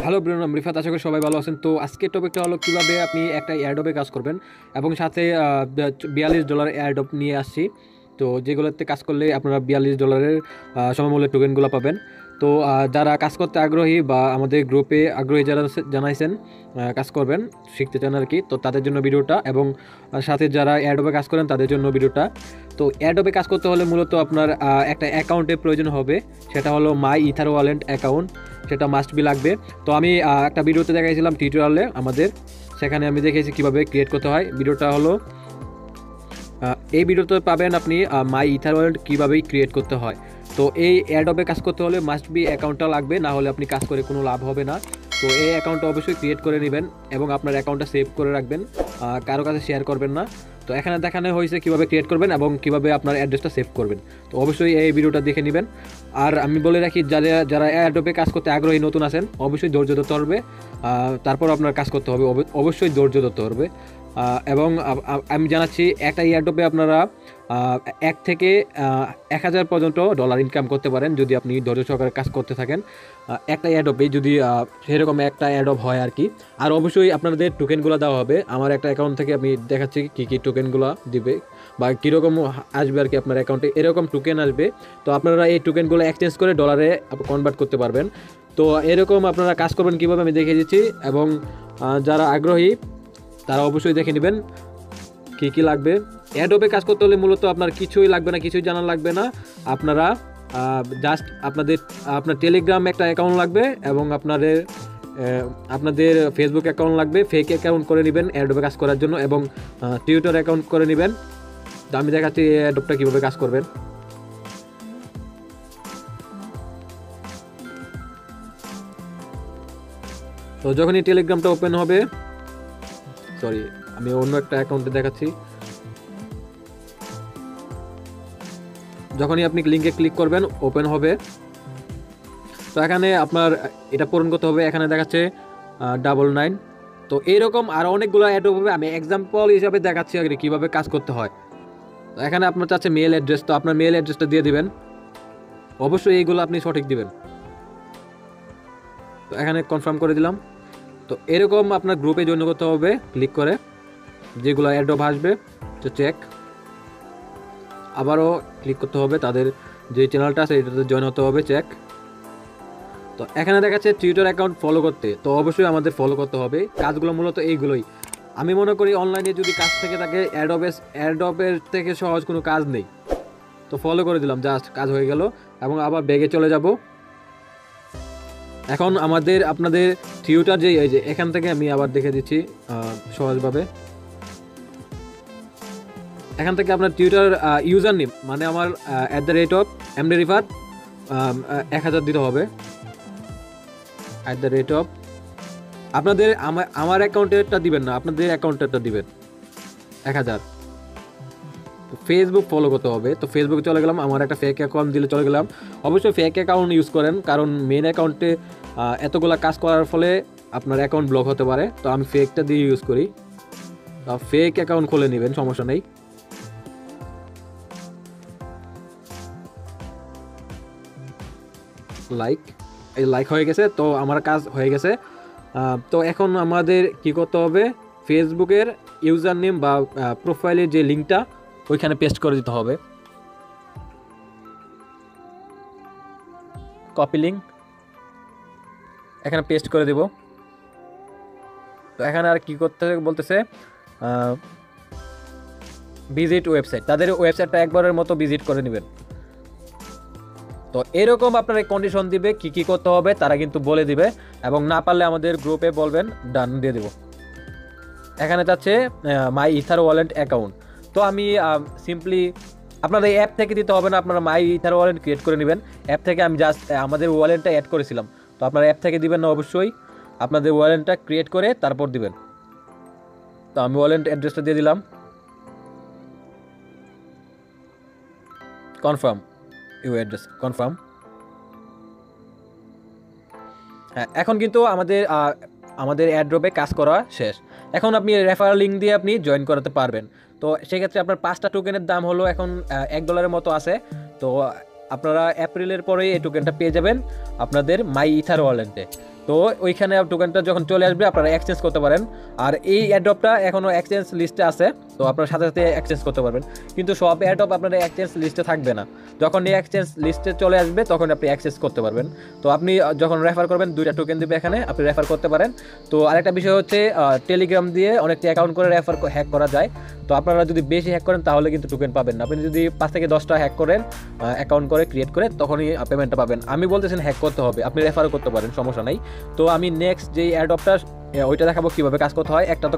Hello brain, আমি রিফাত। আশা করি সবাই ভালো আছেন। তো আজকের টপিকটা হলো কীভাবে আপনি একটা এয়ারড্রপে কাজ করবেন এবং সাথে $42 এয়ারড্রপ নিয়ে আসছি। তো যেগুলোতে কাজ করলে আপনারা $42 সমমূল্যের টোকেনগুলো পাবেন। তো যারা কাজ করতে আগ্রহী বা আমাদের গ্রুপে আগ্রহী যারা জানাইছেন কাজ করবেন, শিখতে চান আর কি, তো তাদের জন্য ভিডিওটা, এবং সাথে যারা এয়ারড্রপে কাজ করেন তাদের জন্য ভিডিওটা। তো এয়ারড্রপে কাজ করতে হলে মূলত আপনার একটা অ্যাকাউন্টের প্রয়োজন হবে, সেটা হলো মাই ইথার ওয়ালেট অ্যাকাউন্ট, সেটা মাস্ট বি লাগবে। তো আমি একটা ভিডিওতে দেখাইছিলাম টিউটোরিয়ালে আমাদের, সেখানে আমি দেখিয়েছি কীভাবে ক্রিয়েট করতে হয়। ভিডিওটা হলো এই ভিডিওতে পাবেন আপনি মাই ইথার ওয়ালেট কীভাবে ক্রিয়েট করতে হয়। তো এই এয়ারড্রপে কাজ করতে হলে মাস্ট বি অ্যাকাউন্টটা লাগবে, না হলে আপনি কাজ করে কোনো লাভ হবে না। তো এই অ্যাকাউন্টটা অবশ্যই ক্রিয়েট করে নেবেন এবং আপনার অ্যাকাউন্টটা সেভ করে রাখবেন, কারো কাছে শেয়ার করবেন না। তো এখানে দেখানো হয়েছে কীভাবে ক্রিয়েট করবেন এবং কীভাবে আপনার অ্যাড্রেসটা সেভ করবেন। তো অবশ্যই এই ভিডিওটা দেখে নেবেন। আর আমি বলে রাখি, যারা এয়ারড্রপে কাজ করতে আগ্রহী নতুন আছেন, অবশ্যই ধৈর্য ধরতে হবে, তারপর আপনার কাজ করতে হবে, অবশ্যই ধৈর্য ধরতে হবে। এবং আমি জানাচ্ছি, একটা এয়ারড্রপে আপনারা 1 থেকে 1000 পর্যন্ত ডলার ইনকাম করতে পারেন যদি আপনি ধৈর্য সহকারে কাজ করতে থাকেন একটা এয়ারড্রপে, যদি সেরকম একটা এয়ারড্রপ হয় আর কি। আর অবশ্যই আপনাদের টোকেনগুলো দেওয়া হবে। আমার একটা অ্যাকাউন্ট থেকে আমি দেখাচ্ছি কী কী টোকেনগুলো দিবে বা কীরকম আসবে আর কি আপনার অ্যাকাউন্টে, এরকম টোকেন আসবে। তো আপনারা এই টোকেনগুলো এক্সচেঞ্জ করে ডলারে কনভার্ট করতে পারবেন। তো এরকম আপনারা কাজ করবেন কীভাবে আমি দেখিয়ে দিচ্ছি, এবং যারা আগ্রহী তারা অবশ্যই দেখে নেবেন কী কী লাগবে। এয়ারড্রপে কাজ করতে হলে মূলত আপনার কিছুই লাগবে না, কিছুই জানা লাগবে না। আপনারা জাস্ট আপনার টেলিগ্রাম একটা অ্যাকাউন্ট লাগবে এবং আপনাদের ফেসবুক অ্যাকাউন্ট লাগবে। ফেক অ্যাকাউন্ট করে নেবেন এয়ারড্রপে কাজ করার জন্য, এবং টুইটার অ্যাকাউন্ট করে নেবেন। তো আমি দেখাচ্ছি এয়ারড্রপটা কীভাবে কাজ করবেন। তো যখনই টেলিগ্রামটা ওপেন হবে, সরি আমি অন্য একটা অ্যাকাউন্টে দেখাচ্ছি, যখনই আপনি লিঙ্কে ক্লিক করবেন ওপেন হবে। তো এখানে আপনার এটা পূরণ করতে হবে। এখানে দেখাচ্ছে 99। তো এইরকম আরও অনেকগুলো অ্যাড্রপ হবে, আমি এক্সাম্পল হিসাবে দেখাচ্ছি আর কীভাবে কাজ করতে হয়। তো এখানে আপনার চাচ্ছে মেল অ্যাড্রেস, তো আপনার মেল অ্যাড্রেসটা দিয়ে দিবেন, অবশ্যই এইগুলো আপনি সঠিক দিবেন। তো এখানে কনফার্ম করে দিলাম। তো এরকম আপনার গ্রুপে জয়েন করতে হবে ক্লিক করে, যেগুলো অ্যাড্রপ আসবে তো চেক, আবারও ক্লিক করতে হবে, তাদের যে চ্যানেলটা আছে এটাতে জয়েন হতে হবে, চেক। তো এখানে দেখাচ্ছে টুইটার অ্যাকাউন্ট ফলো করতে, তো অবশ্যই আমাদের ফলো করতে হবে। কাজগুলো মূলত এইগুলোই। আমি মনে করি অনলাইনে যদি কাজ থেকে থাকে, এয়ারড্রপের থেকে সহজ কোনো কাজ নেই। তো ফলো করে দিলাম, জাস্ট কাজ হয়ে গেল, এবং আবার ব্যাগে চলে যাব। এখন আপনাদের টুইটার যে এই যে এখান থেকে আমি আবার দেখে দিচ্ছি সহজভাবে। এখান থেকে আপনার টুইটার ইউজার নেম, মানে আমার @MDRiFat 1000 দিতে হবে। আপনাদের আমার অ্যাকাউন্টেরটা দিবেন না, আপনাদের অ্যাকাউন্টেরটা দিবেন 1000। তো ফেসবুক ফলো করতে হবে। তো ফেসবুকে চলে গেলাম, আমার একটা ফেক অ্যাকাউন্ট দিলে চলে গেলাম। অবশ্যই ফেক অ্যাকাউন্ট ইউজ করেন, কারণ মেন অ্যাকাউন্টে এতগুলা কাজ করার ফলে আপনার অ্যাকাউন্ট ব্লক হতে পারে। তো আমি ফেকটা দিয়ে ইউজ করি। ফেক অ্যাকাউন্ট খুলে নেবেন, সমস্যা নেই। লাইক হয়ে গেছে, তো আমার কাজ হয়ে গেছে। তো এখন আমাদের কি করতে হবে, ফেসবুকের ইউজার নেম বা প্রোফাইলের যে লিঙ্কটা ওইখানে পেস্ট করে দিতে হবে। কপি লিঙ্ক এখানে পেস্ট করে দেব। তো এখানে আর কি করতে বলতেছে, ভিজিট ওয়েবসাইট, তাদের ওয়েবসাইটটা একবারের মতো ভিজিট করে নেবেন। তো এরকম আপনার কন্ডিশন দিবে, কি কি করতে হবে তারা কিন্তু বলে দিবে, এবং না পারলে আমাদের গ্রুপে বলবেন, ডান দিয়ে দেব। এখানে যাচ্ছে মাই ইথার ওয়ালেট অ্যাকাউন্ট। তো আমি সিম্পলি, আপনাদের অ্যাপ থেকে দিতে হবে না, আপনারা মাই ইথার ওয়ালেট ক্রিয়েট করে নেবেন অ্যাপ থেকে। আমি জাস্ট আমাদের ওয়ালেটটা অ্যাড করেছিলাম, তো আপনারা অ্যাপ থেকে দিবেন না, অবশ্যই আপনাদের ওয়ালেটটা ক্রিয়েট করে তারপর দিবেন। তো আমি ওয়ালেট অ্যাড্রেসটা দিয়ে দিলাম, কনফার্ম ইউ অ্যাড্রেস, কনফার্ম। হ্যাঁ, এখন কিন্তু আমাদের এয়ারড্রপে কাজ করা শেষ। এখন আপনি রেফারেল লিঙ্ক দিয়ে আপনি জয়েন করাতে পারবেন। তো সেক্ষেত্রে আপনার 5টা টোকেনের দাম হলো এখন $1 মতো আছে। তো আপনারা এপ্রিলের পরেই এই টোকেনটা পেয়ে যাবেন আপনাদের মাই ইথার ওয়ালেটে। তো ওইখানে টোকেনটা যখন চলে আসবে আপনারা এক্সচেঞ্জ করতে পারেন। আর এই এয়ারড্রপটা এখনও এক্সচেঞ্জ লিস্টে আছে, তো আপনারা সাথে সাথে এক্সচেঞ্জ করতে পারবেন। কিন্তু সব এয়ারড্রপ আপনার এক্সচেঞ্জ লিস্টে থাকবে না, যখন এই এক্সচেঞ্জ লিস্টে চলে আসবে তখন আপনি এক্সচেঞ্জ করতে পারবেন। তো আপনি যখন রেফার করবেন 2টা টোকেন দিবে এখানে, আপনি রেফার করতে পারেন। তো আরেকটা বিষয় হচ্ছে টেলিগ্রাম দিয়ে অনেকটা অ্যাকাউন্ট করে রেফার হ্যাক করা যায়। তো আপনারা যদি বেশি হ্যাক করেন তাহলে কিন্তু টোকেন পাবেন না। আপনি যদি 5 থেকে 10টা হ্যাক করেন অ্যাকাউন্ট করে ক্রিয়েট করে, তখনই পেমেন্টটা পাবেন। আমি বলতেছেন হ্যাক করতে হবে, আপনি রেফারও করতে পারেন, সমস্যা নাই। তো আমি নেক্সট যেই এয়ারড্রপটা ওইটা দেখাবো কীভাবে কাজ করতে হয়। একটা তো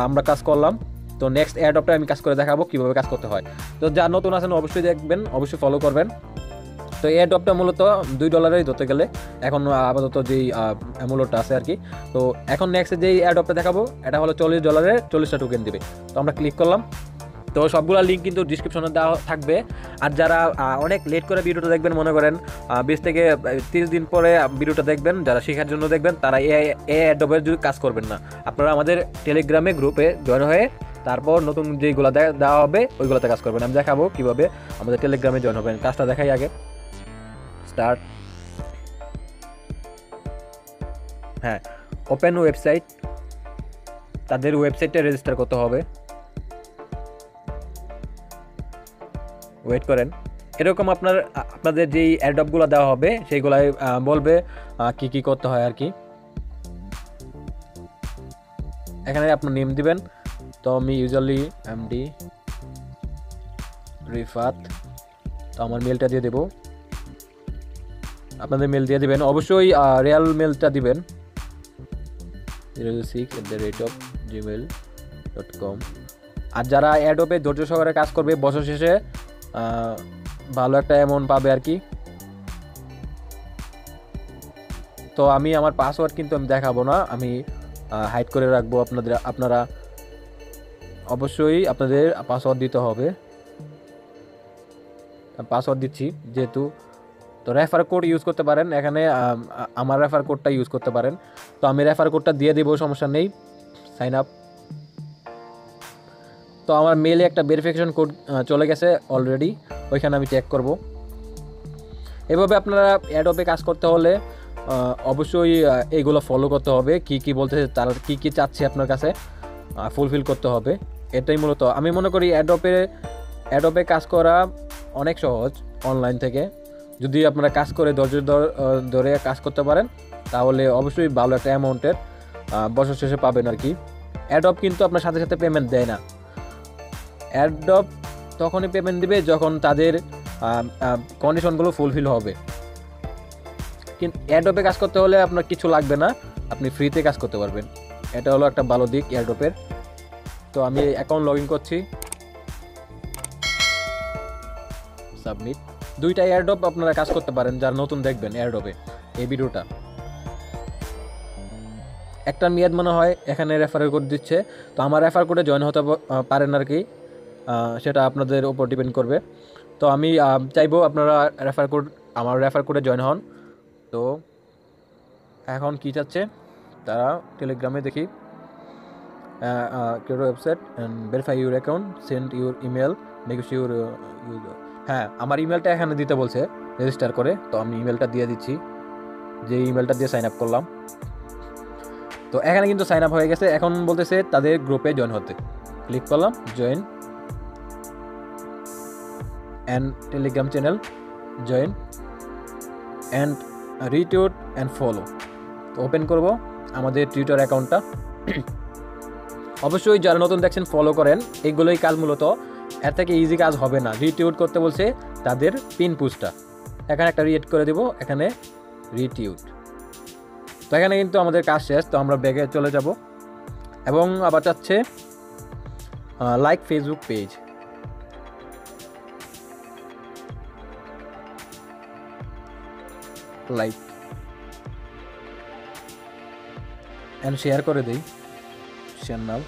আমরা কাজ করলাম, তো নেক্সট এয়ারড্রপটা আমি কাজ করে দেখাবো কীভাবে কাজ করতে হয়। তো যা নতুন আছেন অবশ্যই দেখবেন, অবশ্যই ফলো করবেন। তো এয়ারড্রপটা মূলত $2 ধরতে গেলে এখন আপাতত যেই অ্যামুলেটটা আছে আর কি। তো এখন নেক্সট যেই এয়ারড্রপটা দেখাবো এটা হলো $40 40টা টোকেন দিবে। তো আমরা ক্লিক করলাম। তো সবগুলো লিঙ্ক কিন্তু ডিসক্রিপশনে দেওয়া থাকবে। আর যারা অনেক লেট করে ভিডিওটা দেখবেন, মনে করেন 20 থেকে 30 দিন পরে ভিডিওটা দেখবেন, যারা শেখার জন্য দেখবেন, তারা এই এয়ারড্রপের যদি কাজ করবেন না। আপনারা আমাদের টেলিগ্রামে গ্রুপে জয়েন হয়ে তারপর নতুন যেইগুলো দেওয়া হবে ওইগুলোতে কাজ করবেন। আমি দেখাবো কীভাবে আমাদের টেলিগ্রামে জয়েন হবেন। কাজটা দেখাই আগে, স্টার্ট। হ্যাঁ, ওপেন ওয়েবসাইট, তাদের ওয়েবসাইটে রেজিস্টার করতে হবে। ওয়েট করেন, এরকম আপনাদের যেই অ্যাড্রপগুলো দেওয়া হবে সেইগুলাই বলবে কি কি করতে হয় আর কি। এখানে আপনার নেম দিবেন। তো আমি ইউজুয়ালি এমডি রিফাত, তো আমার মেলটা দিয়ে দেবো। আপনাদের মেল দিয়ে দিবেন, অবশ্যই রিয়াল মেলটা দিবেন, 06@gmail.com। আর যারা অ্যাডোবে ধৈর্য সহকারে কাজ করবে বছর শেষে ভালো একটা অ্যামাউন্ট পাবে আর কি। তো আমি আমার পাসওয়ার্ড কিন্তু আমি দেখাবো না, আমি হাইড করে রাখবো। আপনারা অবশ্যই আপনাদের পাসওয়ার্ড দিতে হবে। পাসওয়ার্ড দিচ্ছি যেহেতু। তো রেফার কোড ইউজ করতে পারেন এখানে, আমার রেফার কোডটা ইউজ করতে পারেন। তো আমি রেফার কোডটা দিয়ে দেবো, সমস্যা নেই। Sign up. তো আমার মেলে একটা ভেরিফিকেশন কোড চলে গেছে অলরেডি, ওইখানে আমি চেক করব। এভাবে আপনারা অ্যাডোবে কাজ করতে হলে অবশ্যই এইগুলো ফলো করতে হবে। কি কি বলতেছে, তারা কি কি চাচ্ছে আপনার কাছে ফুলফিল করতে হবে। এটাই মূলত আমি মনে করি অ্যাডোবে কাজ করা অনেক সহজ অনলাইন থেকে। যদি আপনারা কাজ করে ধৈর্য ধরে কাজ করতে পারেন তাহলে অবশ্যই ভালো একটা অ্যামাউন্টের বছর শেষে পাবেন আর কি। অ্যাডোব কিন্তু আপনার সাথে সাথে পেমেন্ট দেয় না। অ্যাডোব তখনই পেমেন্ট দিবে যখন তাদের কন্ডিশনগুলো ফুলফিল হবে। কিন্তু অ্যাডোবে কাজ করতে হলে আপনার কিছু লাগবে না, আপনি ফ্রিতে কাজ করতে পারবেন। এটা হলো একটা ভালো দিক অ্যাডোবের। তো আমি অ্যাকাউন্ট লগ ইন করছি, সাবমিট। 2টা এয়ারড্রপ আপনারা কাজ করতে পারেন যারা নতুন দেখবেন এয়ারড্রপে এই ভিডিওটা। একটা মেয়াদ মনে হয় এখানে রেফারেল কোড দিচ্ছে, তো আমার রেফার কোডে জয়েন হতে পারেন আর কি, সেটা আপনাদের উপর ডিপেন্ড করবে। তো আমি চাইবো আপনারা আমার রেফার কোডে জয়েন হন। তো এখন কি চাচ্ছে তারা, টেলিগ্রামে দেখি, create website and verify your account, send your email, make sure. হ্যাঁ, আমার ইমেলটা এখানে দিতে বলছে রেজিস্টার করে, তো আমি ইমেলটা দিয়ে দিচ্ছি, যে ইমেলটা দিয়ে সাইন আপ করলাম। তো এখানে কিন্তু সাইন আপ হয়ে গেছে। এখন বলতেছে তাদের গ্রুপে জয়েন হতে, ক্লিক করলাম join and Telegram channel, join and retweet and follow. তো ওপেন করব আমাদের টুইটার অ্যাকাউন্টটা। অবশ্যই যারা নতুন দেখছেন ফলো করেন, এইগুলোই কাজ মূলত, এর থেকে ইজি কাজ হবে না। রিটুইট করতে বলছে তাদের পিন পোস্টটা, এখানে একটা রিয়েট করে দেব, এখানে রিটুইট। তো এখানে কিন্তু আমাদের কাজ শেষ। তো আমরা ব্যাগে চলে যাব এবং আবার চাচ্ছে like Facebook page, like and share করে দেই, শেয়ার নাও।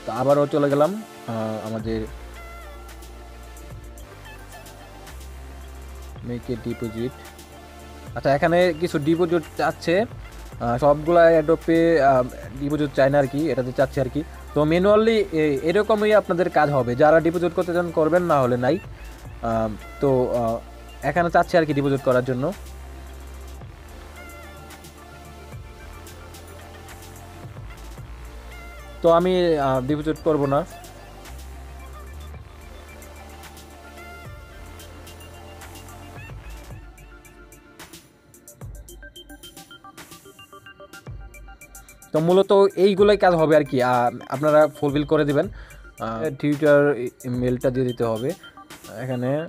তো আবারও চলে গেলাম আমাদের মেক এ ডিপোজিট। আচ্ছা, এখানে কিছু ডিপোজিট চাচ্ছে, সবগুলা অ্যাডোপে ডিপোজিট চায় না আর কি, এটাতে চাচ্ছে আর কি। তো ম্যানুয়ালি এরকমই আপনাদের কাজ হবে, যারা ডিপোজিট করতে চান করবেন, না হলে নাই। তো এখানে চাচ্ছে আর কি ডিপোজিট করার জন্য। তো আমি ডিপোজিট করব না। তো মূলত এইগুলোই কাজ হবে আর কি, আপনারা ফুলফিল করে দিবেন। টুইটার মেলটা দিয়ে দিতে হবে এখানে @,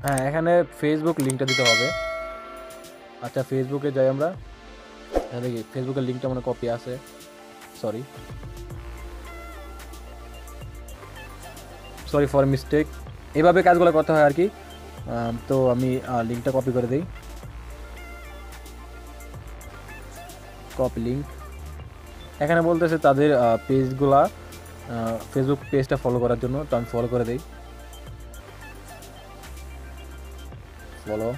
হ্যাঁ এখানে ফেসবুক লিঙ্কটা দিতে হবে। আচ্ছা ফেসবুকে যাই আমরা, দেখি ফেসবুকের লিঙ্কটা মানে কপি আছে, সরি ফর মিস্টেক। এভাবে কাজগুলো করতে হয় আর কি। তো আমি লিঙ্কটা কপি করে দিই, কপি লিঙ্ক। এখানে বলতেছে তাদের পেজগুলা, ফেসবুক পেজটা ফলো করার জন্য, তো আমি ফলো করে দিই, ফলো।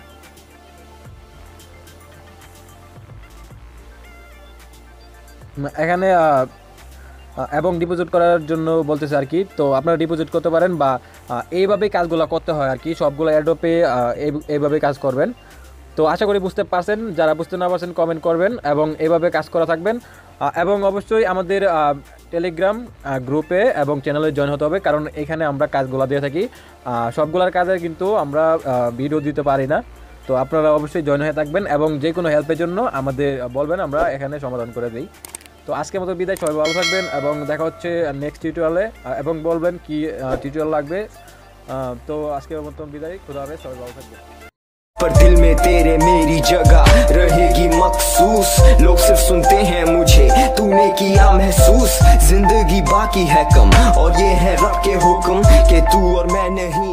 এখানে এবং ডিপোজিট করার জন্য বলতেছে আর কি। তো আপনারা ডিপোজিট করতে পারেন বা এইভাবেই কাজগুলো করতে হয় আর কি, সবগুলো এয়ারড্রপে এইভাবে কাজ করবেন। তো আশা করি বুঝতে পারছেন, যারা বুঝতে না পারছেন কমেন্ট করবেন এবং এইভাবে কাজ করা থাকবেন। এবং অবশ্যই আমাদের টেলিগ্রাম গ্রুপে এবং চ্যানেলে জয়েন হতে হবে, কারণ এখানে আমরা কাজগুলো দিয়ে থাকি। সবগুলোর কাজে কিন্তু আমরা ভিডিও দিতে পারি না। তো আপনারা অবশ্যই জয়েন হয়ে থাকবেন এবং যে কোনো হেল্পের জন্য আমাদের বলবেন, আমরা এখানে সমাধান করে দিই। তো আজকের মতো বিদায়, সবাই ভালো থাকবেন এবং দেখা হচ্ছে নেক্সট টিউটোরিয়ালে, এবং বলবেন কি টিউটোরিয়াল লাগবে। তো আজকের মতো বিদায়, খুদা হাফেজ, সবাই ভালো থাকবেন। पर दिल में तेरे मेरी जगह रहेगी मखसूस, लोग सिर्फ सुनते हैं मुझे, तूने किया महसूस, जिंदगी बाकी है कम और ये है रब के हुक्म कि तू और मैं नहीं।